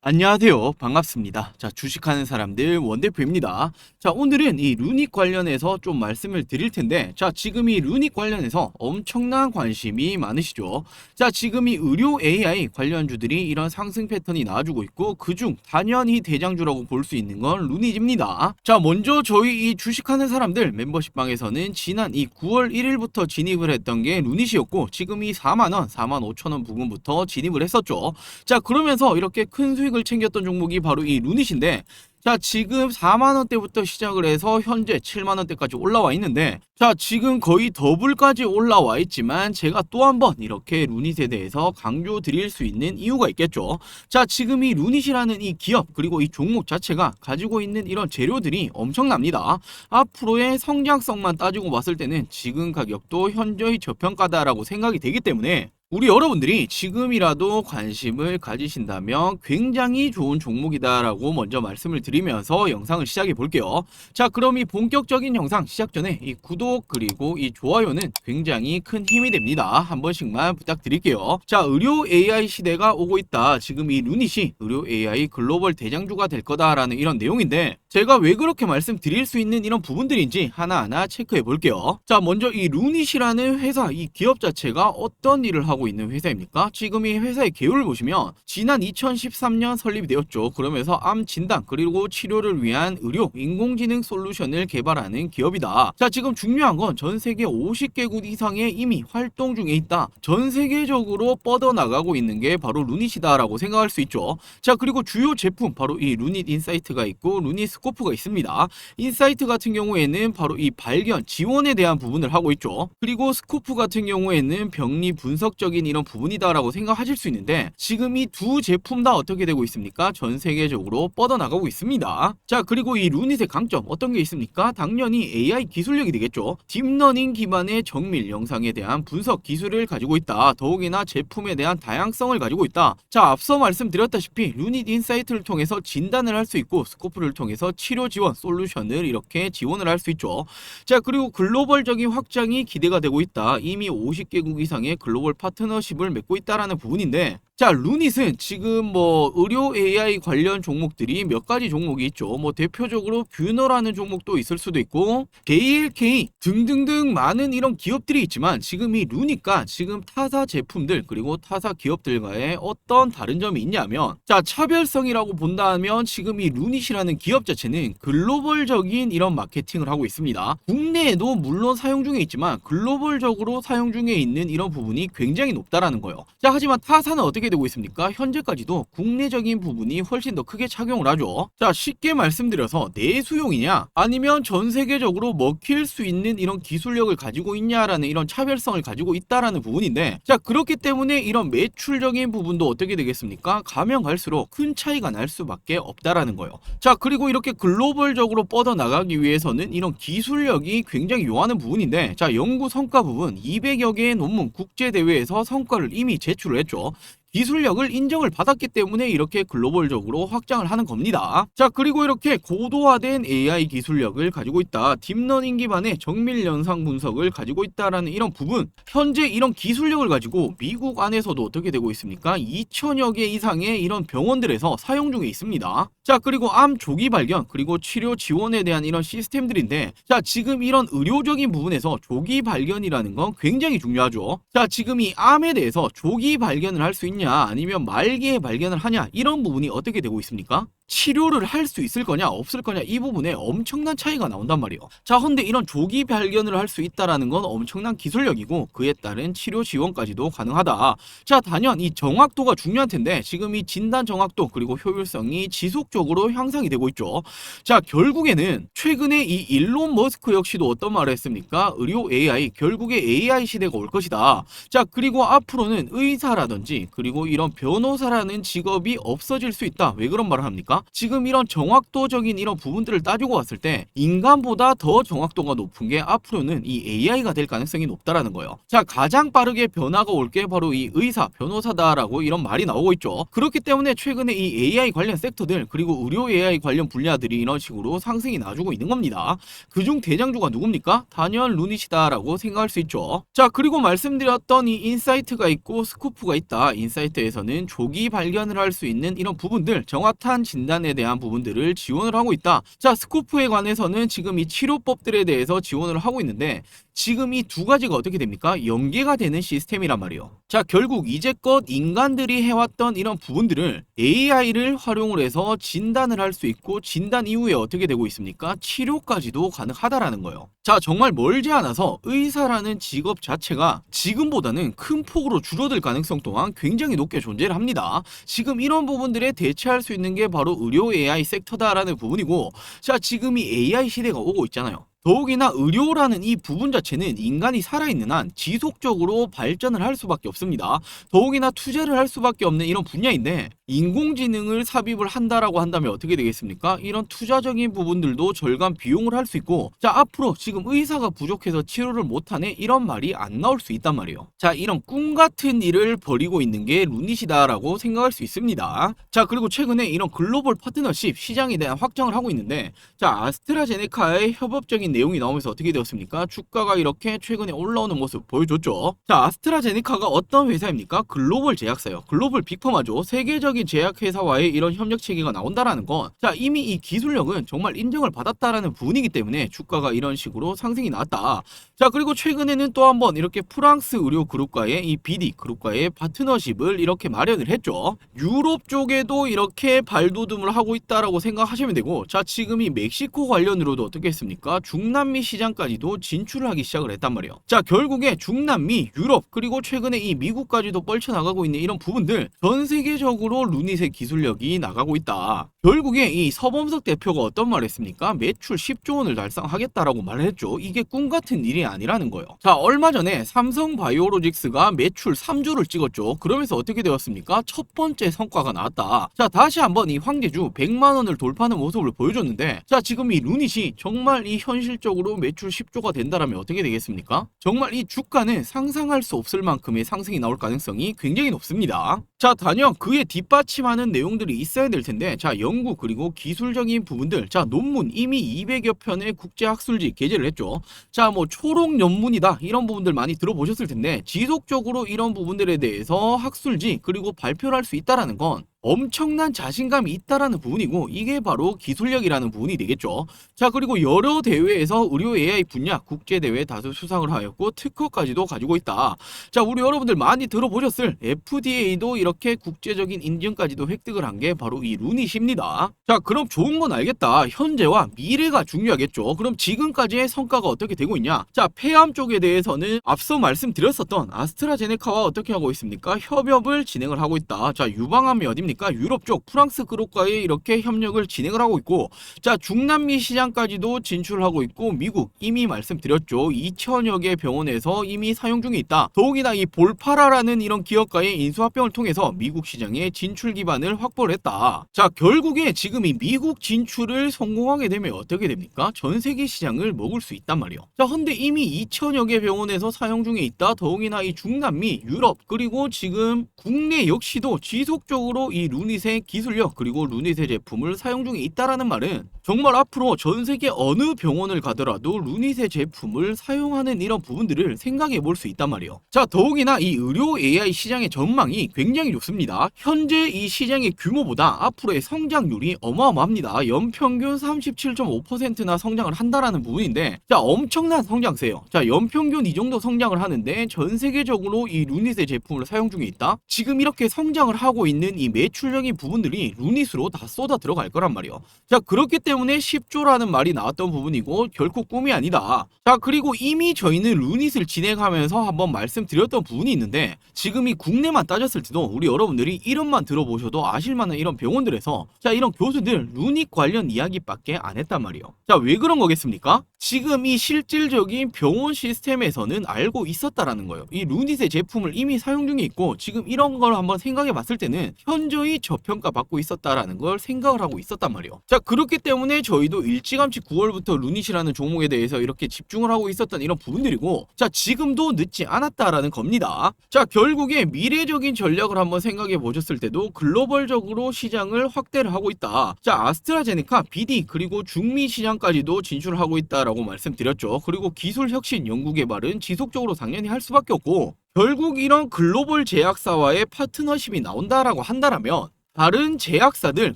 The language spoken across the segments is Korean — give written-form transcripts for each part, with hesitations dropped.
안녕하세요. 반갑습니다. 자, 주식하는 사람들 원대표입니다. 자, 오늘은 이 루닉 관련해서 좀 말씀을 드릴 텐데, 자, 지금 이 루닉 관련해서 엄청난 관심이 많으시죠? 자, 지금 이 의료 AI 관련주들이 이런 상승 패턴이 나와주고 있고, 그중 단연히 대장주라고 볼 수 있는 건 루닉입니다. 자, 먼저 저희 이 주식하는 사람들 멤버십방에서는 지난 이 9월 1일부터 진입을 했던 게 루닛이었고, 지금 이 4만원, 4만 5천원 부근부터 진입을 했었죠. 자, 그러면서 이렇게 큰 수익을 챙겼던 종목이 바로 이 루닛인데, 자, 지금 4만원대부터 시작을 해서 현재 7만원대까지 올라와 있는데, 자, 지금 거의 더블까지 올라와 있지만 제가 또 한 번 이렇게 루닛에 대해서 강조 드릴 수 있는 이유가 있겠죠. 자, 지금 이 루닛이라는 이 기업 그리고 이 종목 자체가 가지고 있는 이런 재료들이 엄청납니다. 앞으로의 성장성만 따지고 봤을 때는 지금 가격도 현저히 저평가다라고 생각이 되기 때문에 우리 여러분들이 지금이라도 관심을 가지신다면 굉장히 좋은 종목이다라고 먼저 말씀을 드리면서 영상을 시작해 볼게요. 자, 그럼 이 본격적인 영상 시작 전에 이 구독 그리고 이 좋아요는 굉장히 큰 힘이 됩니다. 한 번씩만 부탁드릴게요. 자, 의료 AI 시대가 오고 있다. 지금 이 루닛이 의료 AI 글로벌 대장주가 될 거다라는 이런 내용인데, 제가 왜 그렇게 말씀드릴 수 있는 이런 부분들인지 하나하나 체크해 볼게요. 자, 먼저 이 루닛이라는 회사, 이 기업 자체가 어떤 일을 하고 있는 회사입니까? 지금 이 회사의 개요를 보시면 지난 2013년 설립이 되었죠. 그러면서 암 진단 그리고 치료를 위한 의료 인공지능 솔루션을 개발하는 기업이다. 자, 지금 중요한 건 전 세계 50개국 이상에 이미 활동 중에 있다. 전 세계적으로 뻗어나가고 있는 게 바로 루닛이다라고 생각할 수 있죠. 자, 그리고 주요 제품 바로 이 루닛 인사이트가 있고 루닛 스코프가 있습니다. 인사이트 같은 경우에는 바로 이 발견, 지원에 대한 부분을 하고 있죠. 그리고 스코프 같은 경우에는 병리 분석적인 이런 부분이다라고 생각하실 수 있는데, 지금 이 두 제품 다 어떻게 되고 있습니까? 전 세계적으로 뻗어나가고 있습니다. 자, 그리고 이 루닛의 강점 어떤 게 있습니까? 당연히 AI 기술력이 되겠죠. 딥러닝 기반의 정밀 영상에 대한 분석 기술을 가지고 있다. 더욱이나 제품에 대한 다양성을 가지고 있다. 자, 앞서 말씀드렸다시피 루닛 인사이트를 통해서 진단을 할 수 있고 스코프를 통해서 치료 지원 솔루션을 이렇게 지원을 할 수 있죠. 자, 그리고 글로벌적인 확장이 기대가 되고 있다. 이미 50개국 이상의 글로벌 파트너십을 맺고 있다라는 부분인데, 자, 루닛은 지금 뭐 의료 AI 관련 종목들이 몇 가지 종목이 있죠. 뭐 대표적으로 균어라는 종목도 있을 수도 있고 ALK 등등등 많은 이런 기업들이 있지만, 지금 이 루닛과 지금 타사 제품들 그리고 타사 기업들과의 어떤 다른 점이 있냐면, 자, 차별성이라고 본다면 지금 이 루닛이라는 기업 자체는 글로벌적인 이런 마케팅을 하고 있습니다. 국내에도 물론 사용 중에 있지만 글로벌적으로 사용 중에 있는 이런 부분이 굉장히 높다라는 거예요. 자, 하지만 타사는 어떻게 되고 있습니까? 현재까지도 국내적인 부분이 훨씬 더 크게 착용을 하죠. 자, 쉽게 말씀드려서 내수용이냐 아니면 전 세계적으로 먹힐 수 있는 이런 기술력을 가지고 있냐라는 이런 차별성을 가지고 있다라는 부분인데, 자, 그렇기 때문에 이런 매출적인 부분도 어떻게 되겠습니까? 가면 갈수록 큰 차이가 날 수밖에 없다라는 거예요. 자, 그리고 이렇게 글로벌적으로 뻗어나가기 위해서는 이런 기술력이 굉장히 요하는 부분인데, 자, 연구 성과 부분 200여 개의 논문 국제대회에서 성과를 이미 제출을 했죠. 기술력을 인정을 받았기 때문에 이렇게 글로벌적으로 확장을 하는 겁니다. 자, 그리고 이렇게 고도화된 AI 기술력을 가지고 있다. 딥러닝 기반의 정밀 영상 분석을 가지고 있다라는 이런 부분, 현재 이런 기술력을 가지고 미국 안에서도 어떻게 되고 있습니까? 2천여 개 이상의 이런 병원들에서 사용 중에 있습니다. 자, 그리고 암 조기 발견 그리고 치료 지원에 대한 이런 시스템들인데, 자, 지금 이런 의료적인 부분에서 조기 발견이라는 건 굉장히 중요하죠. 자, 지금 이 암에 대해서 조기 발견을 할 수 있냐 아니면 말기에 발견을 하냐, 이런 부분이 어떻게 되고 있습니까? 치료를 할 수 있을 거냐 없을 거냐, 이 부분에 엄청난 차이가 나온단 말이에요. 자, 근데 이런 조기 발견을 할 수 있다라는 건 엄청난 기술력이고 그에 따른 치료 지원까지도 가능하다. 자, 단연 이 정확도가 중요한 텐데, 지금 이 진단 정확도 그리고 효율성이 지속적으로 향상이 되고 있죠. 자, 결국에는 최근에 이 일론 머스크 역시도 어떤 말을 했습니까? 의료 AI, 결국에 AI 시대가 올 것이다. 자, 그리고 앞으로는 의사라든지 그리고 이런 변호사라는 직업이 없어질 수 있다. 왜 그런 말을 합니까? 되겠습니까? 지금 이런 정확도적인 이런 부분들을 따지고 봤을 때 인간보다 더 정확도가 높은 게 앞으로는 이 AI가 될 가능성이 높다라는 거예요. 자, 가장 빠르게 변화가 올 게 바로 이 의사, 변호사다라고 이런 말이 나오고 있죠. 그렇기 때문에 최근에 이 AI 관련 섹터들 그리고 의료 AI 관련 분야들이 이런 식으로 상승이 나주고 있는 겁니다. 그중 대장주가 누굽니까? 단연 루닛이다라고 생각할 수 있죠. 자, 그리고 말씀드렸던 이 인사이트가 있고 스쿠프가 있다. 인사이트에서는 조기 발견을 할 수 있는 이런 부분들, 정확한 진단에 대한 부분들을 지원을 하고 있다. 자, 스쿠프에 관해서는 지금 이 치료법들에 대해서 지원을 하고 있는데 지금 이 두 가지가 어떻게 됩니까? 연계가 되는 시스템이란 말이에요. 자, 결국 이제껏 인간들이 해왔던 이런 부분들을 AI를 활용을 해서 진단을 할 수 있고 진단 이후에 어떻게 되고 있습니까? 치료까지도 가능하다라는 거예요. 자, 정말 멀지 않아서 의사라는 직업 자체가 지금보다는 큰 폭으로 줄어들 가능성 또한 굉장히 높게 존재를 합니다. 지금 이런 부분들에 대체할 수 있는 게 바로 의료 AI 섹터다라는 부분이고, 자, 지금 이 AI 시대가 오고 있잖아요. 더욱이나 의료라는 이 부분 자체는 인간이 살아있는 한 지속적으로 발전을 할 수밖에 없습니다. 더욱이나 투자를 할 수밖에 없는 이런 분야인데 인공지능을 삽입을 한다라고 한다면 어떻게 되겠습니까? 이런 투자적인 부분들도 절감 비용을 할 수 있고, 자, 앞으로 지금 의사가 부족해서 치료를 못하네 이런 말이 안 나올 수 있단 말이에요. 자, 이런 꿈 같은 일을 벌이고 있는 게 루닛이다라고 생각할 수 있습니다. 자, 그리고 최근에 이런 글로벌 파트너십 시장에 대한 확장을 하고 있는데, 자, 아스트라제네카의 협업적인 내용이 나오면서 어떻게 되었습니까? 주가가 이렇게 최근에 올라오는 모습 보여줬죠. 자, 아스트라제네카가 어떤 회사입니까? 글로벌 제약사요. 글로벌 빅퍼마죠. 세계적인 제약회사와의 이런 협력 체계가 나온다라는 건, 자, 이미 이 기술력은 정말 인정을 받았다라는 부분이기 때문에 주가가 이런 식으로 상승이 나왔다. 자, 그리고 최근에는 또 한 번 이렇게 프랑스 의료 그룹과의 이 BD 그룹과의 파트너십을 이렇게 마련을 했죠. 유럽 쪽에도 이렇게 발돋움을 하고 있다라고 생각하시면 되고, 자, 지금 이 멕시코 관련으로도 어떻게 했습니까? 중남미 시장까지도 진출을 하기 시작을 했단 말이에요. 자, 결국에 중남미, 유럽, 그리고 최근에 이 미국까지도 뻗쳐나가고 있는 이런 부분들, 전 세계적으로 루닛의 기술력이 나가고 있다. 결국에 이 서범석 대표가 어떤 말을 했습니까? 매출 10조 원을 달성하겠다라고 말을 했죠. 이게 꿈 같은 일이 아니라는 거예요. 자, 얼마 전에 삼성바이오로직스가 매출 3조를 찍었죠. 그러면서 어떻게 되었습니까? 첫 번째 성과가 나왔다. 자, 다시 한번 이 황제주 100만 원을 돌파하는 모습을 보여줬는데, 자, 지금 이 루닛이 정말 이 현실적으로 매출 10조가 된다라면 어떻게 되겠습니까? 정말 이 주가는 상상할 수 없을 만큼의 상승이 나올 가능성이 굉장히 높습니다. 자, 단연 그에 뒷받침하는 내용들이 있어야 될 텐데, 자, 연구 그리고 기술적인 부분들, 자, 논문 이미 200여 편의 국제학술지 게재를 했죠. 자, 뭐 초록 논문이다 이런 부분들 많이 들어보셨을 텐데 지속적으로 이런 부분들에 대해서 학술지 그리고 발표를 할 수 있다라는 건 엄청난 자신감이 있다라는 부분이고, 이게 바로 기술력이라는 부분이 되겠죠. 자, 그리고 여러 대회에서 의료 AI 분야 국제대회 다수 수상을 하였고 특허까지도 가지고 있다. 자, 우리 여러분들 많이 들어보셨을 FDA도 이렇게 국제적인 인증까지도 획득을 한 게 바로 이 루닛입니다. 자, 그럼 좋은 건 알겠다. 현재와 미래가 중요하겠죠. 그럼 지금까지의 성과가 어떻게 되고 있냐? 자, 폐암 쪽에 대해서는 앞서 말씀드렸었던 아스트라제네카와 어떻게 하고 있습니까? 협업을 진행을 하고 있다. 자, 유방암이 어딥니까? 유럽 쪽 프랑스 그룹과의 이렇게 협력을 진행을 하고 있고, 자, 중남미 시장까지도 진출하고 있고, 미국 이미 말씀드렸죠. 2천여 개 병원에서 이미 사용 중에 있다. 더욱이나 이 볼파라라는 이런 기업과의 인수합병을 통해서 미국 시장에 진출 기반을 확보를 했다. 자, 결국에 지금 이 미국 진출을 성공하게 되면 어떻게 됩니까? 전 세계 시장을 먹을 수 있단 말이에요. 자, 근데 이미 2천여 개 병원에서 사용 중에 있다. 더욱이나 이 중남미, 유럽, 그리고 지금 국내 역시도 지속적으로 이 루닛의 기술력 그리고 루닛의 제품을 사용 중에 있다라는 말은 정말 앞으로 전 세계 어느 병원을 가더라도 루닛의 제품을 사용하는 이런 부분들을 생각해 볼 수 있단 말이에요. 자, 더욱이나 이 의료 AI 시장의 전망이 굉장히 좋습니다. 현재 이 시장의 규모보다 앞으로의 성장률이 어마어마합니다. 연평균 37.5%나 성장을 한다라는 부분인데, 자, 엄청난 성장세예요. 자, 연평균 이 정도 성장을 하는데 전 세계적으로 이 루닛의 제품을 사용 중에 있다. 지금 이렇게 성장을 하고 있는 이 매출적인 부분들이 루닛으로 다 쏟아 들어갈 거란 말이에요. 자, 그렇기 때문에 10조라는 말이 나왔던 부분이고 결코 꿈이 아니다. 자, 그리고 이미 저희는 루닛을 진행하면서 한번 말씀드렸던 부분이 있는데, 지금 이 국내만 따졌을 때도 우리 여러분들이 이름만 들어보셔도 아실만한 이런 병원들에서, 자, 이런 교수들 루닛 관련 이야기밖에 안 했단 말이에요. 자, 왜 그런 거겠습니까? 지금 이 실질적인 병원 시스템에서는 알고 있었다라는 거예요. 이 루닛의 제품을 이미 사용 중에 있고, 지금 이런 걸 한번 생각해 봤을 때는 현재 현저히 저평가받고 있었다라는 걸 생각을 하고 있었단 말이에요. 자, 그렇기 때문에 저희도 일찌감치 9월부터 루닛이라는 종목에 대해서 이렇게 집중을 하고 있었던 이런 부분들이고, 자, 지금도 늦지 않았다라는 겁니다. 자, 결국에 미래적인 전략을 한번 생각해 보셨을 때도 글로벌적으로 시장을 확대를 하고 있다. 자, 아스트라제네카, BD 그리고 중미 시장까지도 진출을 하고 있다라고 말씀드렸죠. 그리고 기술 혁신, 연구 개발은 지속적으로 당연히 할 수밖에 없고, 결국 이런 글로벌 제약사와의 파트너십이 나온다라고 한다면 다른 제약사들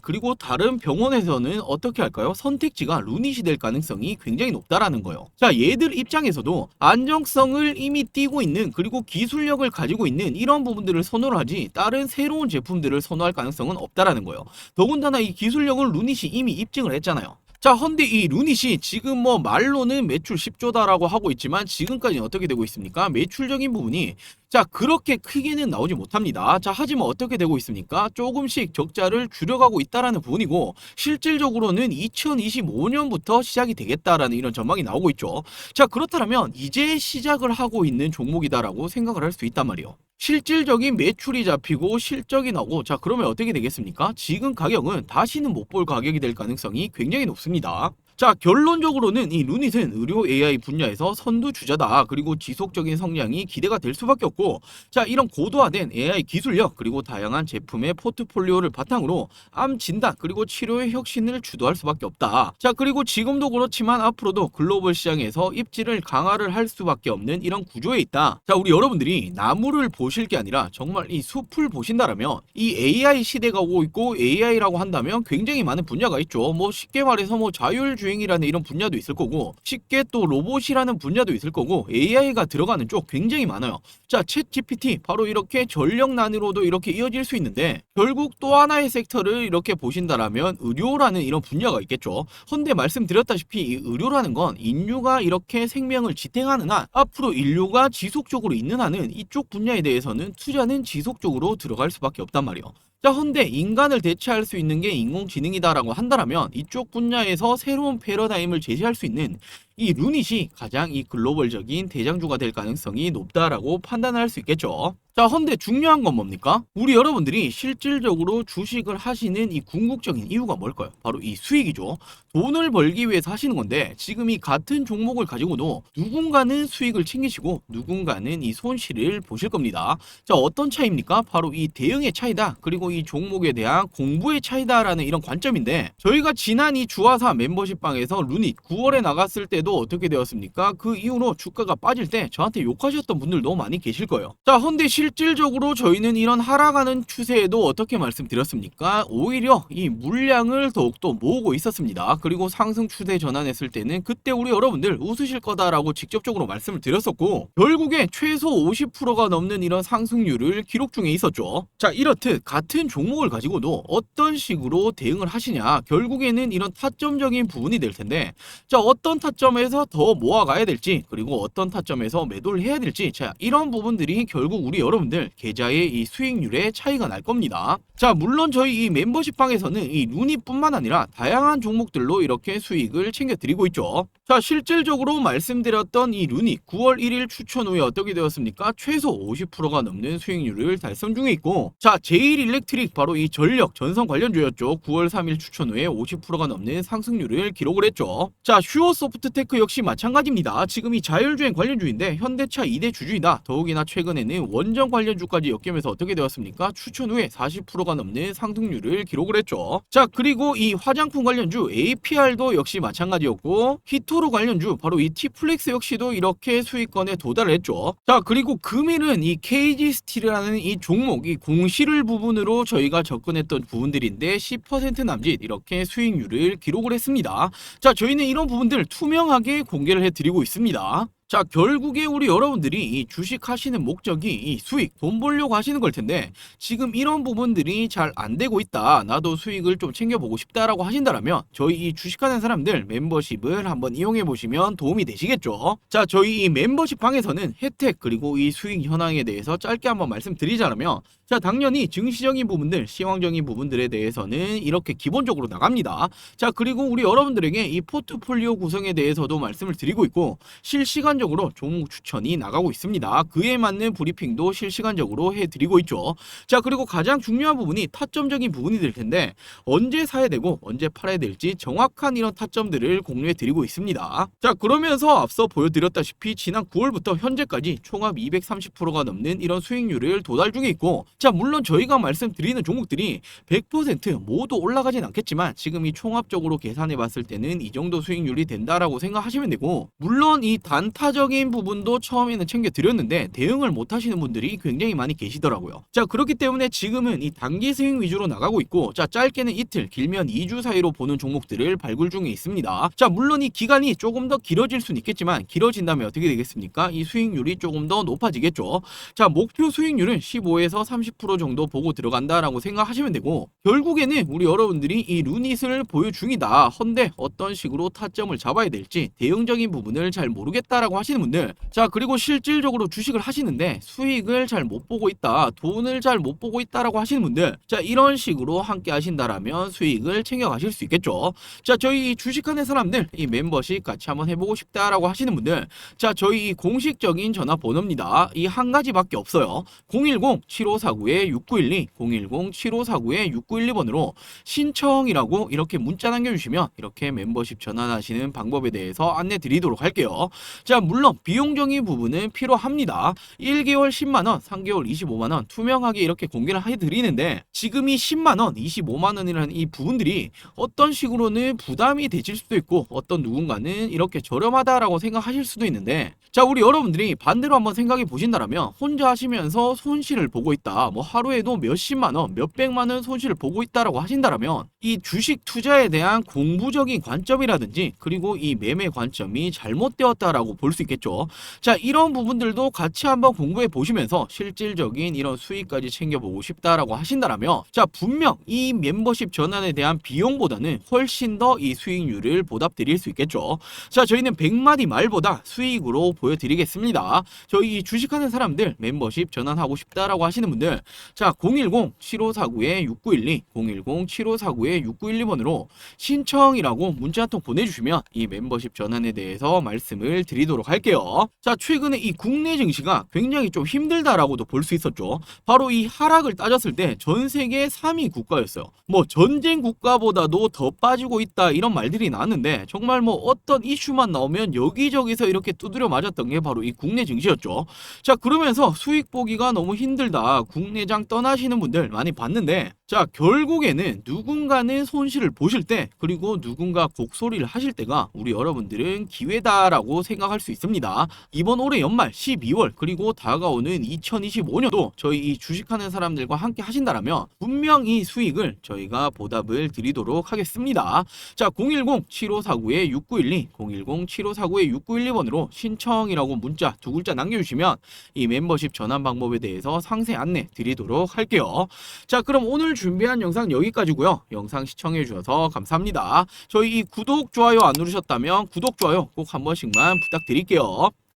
그리고 다른 병원에서는 어떻게 할까요? 선택지가 루닛이 될 가능성이 굉장히 높다라는 거예요. 자, 얘들 입장에서도 안정성을 이미 띄고 있는 그리고 기술력을 가지고 있는 이런 부분들을 선호를 하지 다른 새로운 제품들을 선호할 가능성은 없다라는 거예요. 더군다나 이 기술력을 루닛이 이미 입증을 했잖아요. 자, 헌데 이 루닛이 지금 뭐 말로는 매출 10조다라고 하고 있지만 지금까지는 어떻게 되고 있습니까? 매출적인 부분이 자, 그렇게 크게는 나오지 못합니다. 자, 하지만 어떻게 되고 있습니까? 조금씩 적자를 줄여가고 있다라는 부분이고, 실질적으로는 2025년부터 시작이 되겠다라는 이런 전망이 나오고 있죠. 자, 그렇다면 이제 시작을 하고 있는 종목이다라고 생각을 할 수 있단 말이에요. 실질적인 매출이 잡히고 실적이 나오고, 자, 그러면 어떻게 되겠습니까? 지금 가격은 다시는 못 볼 가격이 될 가능성이 굉장히 높습니다. 자, 결론적으로는 이 루닛은 의료 AI 분야에서 선두주자다. 그리고 지속적인 성장이 기대가 될 수밖에 없고, 자, 이런 고도화된 AI 기술력 그리고 다양한 제품의 포트폴리오를 바탕으로 암 진단 그리고 치료의 혁신을 주도할 수밖에 없다. 자, 그리고 지금도 그렇지만 앞으로도 글로벌 시장에서 입지를 강화를 할 수밖에 없는 이런 구조에 있다. 자, 우리 여러분들이 나무를 보실 게 아니라 정말 이 숲을 보신다라면 이 AI 시대가 오고 있고, AI라고 한다면 굉장히 많은 분야가 있죠. 뭐 쉽게 말해서 뭐 자율주행이라는 이런 분야도 있을 거고, 쉽게 또 로봇이라는 분야도 있을 거고, AI가 들어가는 쪽 굉장히 많아요. 자, 챗 GPT 바로 이렇게 전력난으로도 이렇게 이어질 수 있는데, 결국 또 하나의 섹터를 이렇게 보신다라면 의료라는 이런 분야가 있겠죠. 헌데 말씀드렸다시피 이 의료라는 건 인류가 이렇게 생명을 지탱하는 한, 앞으로 인류가 지속적으로 있는 한은 이쪽 분야에 대해서는 투자는 지속적으로 들어갈 수밖에 없단 말이에요. 자, 헌데 인간을 대체할 수 있는 게 인공지능이다라고 한다면 이쪽 분야에서 새로운 패러다임을 제시할 수 있는 이 루닛이 가장 이 글로벌적인 대장주가 될 가능성이 높다라고 판단할 수 있겠죠. 자, 헌데 중요한 건 뭡니까? 우리 여러분들이 실질적으로 주식을 하시는 이 궁극적인 이유가 뭘까요? 바로 이 수익이죠. 돈을 벌기 위해서 하시는 건데, 지금 이 같은 종목을 가지고도 누군가는 수익을 챙기시고 누군가는 이 손실을 보실 겁니다. 자, 어떤 차이입니까? 바로 이 대응의 차이다. 그리고 이 종목에 대한 공부의 차이다라는 이런 관점인데, 저희가 지난 이 주화사 멤버십방에서 루닛 9월에 나갔을 때도 어떻게 되었습니까? 그 이후로 주가가 빠질 때 저한테 욕하셨던 분들도 많이 계실 거예요. 자, 헌데 실질적으로 저희는 이런 하락하는 추세에도 어떻게 말씀드렸습니까? 오히려 이 물량을 더욱더 모으고 있었습니다. 그리고 상승 추세 전환했을 때는 그때 우리 여러분들 웃으실 거다라고 직접적으로 말씀을 드렸었고, 결국에 최소 50%가 넘는 이런 상승률을 기록 중에 있었죠. 자, 이렇듯 같은 종목을 가지고도 어떤 식으로 대응을 하시냐, 결국에는 이런 타점적인 부분이 될 텐데, 자, 어떤 타점에서 더 모아가야 될지, 그리고 어떤 타점에서 매도를 해야 될지, 자, 이런 부분들이 결국 우리 여러분들 계좌의 이 수익률에 차이가 날 겁니다. 자, 물론 저희 이 멤버십방에서는 이 루닛뿐만 아니라 다양한 종목들로 이렇게 수익을 챙겨드리고 있죠. 자, 실질적으로 말씀드렸던 이 루닛 9월 1일 추천 후에 어떻게 되었습니까? 최소 50%가 넘는 수익률을 달성 중에 있고, 자, 제일 일렉트릭 바로 이 전력 전선 관련주였죠. 9월 3일 추천 후에 50%가 넘는 상승률을 기록을 했죠. 자, 슈어소프트테크 역시 마찬가지입니다. 지금 이 자율주행 관련주인데 현대차 2대 주주이다. 더욱이나 최근에는 원전 관련주까지 엮이면서 어떻게 되었습니까? 추천 후에 40%가 넘는 상승률을 기록을 했죠. 자, 그리고 이 화장품 관련주 APR도 역시 마찬가지였고, 히토로 관련주 바로 이 T플렉스 역시도 이렇게 수익권에 도달을 했죠. 자, 그리고 금일은 이 KG스틸이라는 이 종목, 이 공시를 부분으로 저희가 접근했던 부분들인데 10% 남짓 이렇게 수익률을 기록을 했습니다. 자, 저희는 이런 부분들 투명하게 공개를 해드리고 있습니다. 자, 결국에 우리 여러분들이 이 주식 하시는 목적이 이 수익, 돈 벌려고 하시는 걸 텐데, 지금 이런 부분들이 잘 안 되고 있다, 나도 수익을 좀 챙겨보고 싶다라고 하신다면 저희 이 주식하는 사람들 멤버십을 한번 이용해 보시면 도움이 되시겠죠. 자, 저희 이 멤버십 방에서는 혜택 그리고 이 수익 현황에 대해서 짧게 한번 말씀드리자면, 자, 당연히 증시적인 부분들, 시황적인 부분들에 대해서는 이렇게 기본적으로 나갑니다. 자, 그리고 우리 여러분들에게 이 포트폴리오 구성에 대해서도 말씀을 드리고 있고 실시간적으로 종목 추천이 나가고 있습니다. 그에 맞는 브리핑도 실시간적으로 해드리고 있죠. 자, 그리고 가장 중요한 부분이 타점적인 부분이 될 텐데 언제 사야 되고 언제 팔아야 될지 정확한 이런 타점들을 공유해 드리고 있습니다. 자, 그러면서 앞서 보여드렸다시피 지난 9월부터 현재까지 총합 230%가 넘는 이런 수익률을 도달 중에 있고, 자, 물론 저희가 말씀드리는 종목들이 100% 모두 올라가진 않겠지만 지금 이 총합적으로 계산해 봤을 때는 이 정도 수익률이 된다라고 생각하시면 되고, 물론 이 단타적인 부분도 처음에는 챙겨 드렸는데 대응을 못 하시는 분들이 굉장히 많이 계시더라고요. 자, 그렇기 때문에 지금은 이 단기 스윙 위주로 나가고 있고, 자, 짧게는 이틀, 길면 2주 사이로 보는 종목들을 발굴 중에 있습니다. 자, 물론 이 기간이 조금 더 길어질 수는 있겠지만 길어진다면 어떻게 되겠습니까? 이 수익률이 조금 더 높아지겠죠. 자, 목표 수익률은 15에서 30% 정도 보고 들어간다라고 생각하시면 되고, 결국에는 우리 여러분들이 이 루닛을 보유 중이다. 헌데 어떤 식으로 타점을 잡아야 될지 대응적인 부분을 잘 모르겠다라고 하시는 분들, 자, 그리고 실질적으로 주식을 하시는데 수익을 잘 못 보고 있다, 돈을 잘 못 보고 있다라고 하시는 분들, 자, 이런 식으로 함께 하신다라면 수익을 챙겨 가실 수 있겠죠. 자, 저희 주식하는 사람들 이 멤버십 같이 한번 해보고 싶다라고 하시는 분들, 자, 저희 공식적인 전화번호입니다. 이 한 가지밖에 없어요. 010-7549-6912, 010-7549-6912번으로 신청이라고 이렇게 문자 남겨주시면 이렇게 멤버십 전환하시는 방법에 대해서 안내 드리도록 할게요. 자, 물론 비용적인 부분은 필요합니다. 1개월 10만원, 3개월 25만원 투명하게 이렇게 공개를 해드리는데, 지금이 10만원, 25만원이라는 이 부분들이 어떤 식으로는 부담이 되실 수도 있고 어떤 누군가는 이렇게 저렴하다라고 생각하실 수도 있는데, 자, 우리 여러분들이 반대로 한번 생각해 보신다라면 혼자 하시면서 손실을 보고 있다, 뭐 하루에도 몇십만원, 몇백만원 손실을 보고 있다라고 하신다라면 이 주식 투자에 대한 공부적인 관점이라든지 그리고 이 매매 관점이 잘못되었다라고 볼 수 있겠죠. 자, 이런 부분들도 같이 한번 공부해 보시면서 실질적인 이런 수익까지 챙겨보고 싶다라고 하신다라면, 자, 분명 이 멤버십 전환에 대한 비용보다는 훨씬 더 이 수익률을 보답드릴 수 있겠죠. 자, 저희는 100마디 말보다 수익으로 보여드리겠습니다. 저희 주식하는 사람들 멤버십 전환하고 싶다라고 하시는 분들, 자, 010-7549-6912, 010-7549-6912번으로 신청이라고 문자 한 통 보내주시면 이 멤버십 전환에 대해서 말씀을 드리도록 할게요. 자, 최근에 이 국내 증시가 굉장히 좀 힘들다라고도 볼 수 있었죠. 바로 이 하락을 따졌을 때 전 세계 3위 국가였어요. 뭐 전쟁 국가보다도 더 빠지고 있다 이런 말들이 나왔는데, 정말 뭐 어떤 이슈만 나오면 여기저기서 이렇게 두드려 맞았던 게 바로 이 국내 증시였죠. 자, 그러면서 수익 보기가 너무 힘들다, 국내장 떠나시는 분들 많이 봤는데, 자, 결국에는 누군가는 손실을 보실 때 그리고 누군가 곡소리를 하실 때가 우리 여러분들은 기회다라고 생각할 수 있습니다. 이번 올해 연말 12월 그리고 다가오는 2025년도 저희 이 주식하는 사람들과 함께 하신다라면 분명 이 수익을 저희가 보답을 드리도록 하겠습니다. 자, 010-7549-6912, 010-7549-6912번으로 신청이라고 문자 두 글자 남겨주시면 이 멤버십 전환 방법에 대해서 상세 안내 드리도록 할게요. 자, 그럼 오늘 준비한 영상 여기까지고요. 영상 시청해 주셔서 감사합니다. 저희 이 구독, 좋아요 안 누르셨다면 구독, 좋아요 꼭 한 번씩만 부탁드릴게요.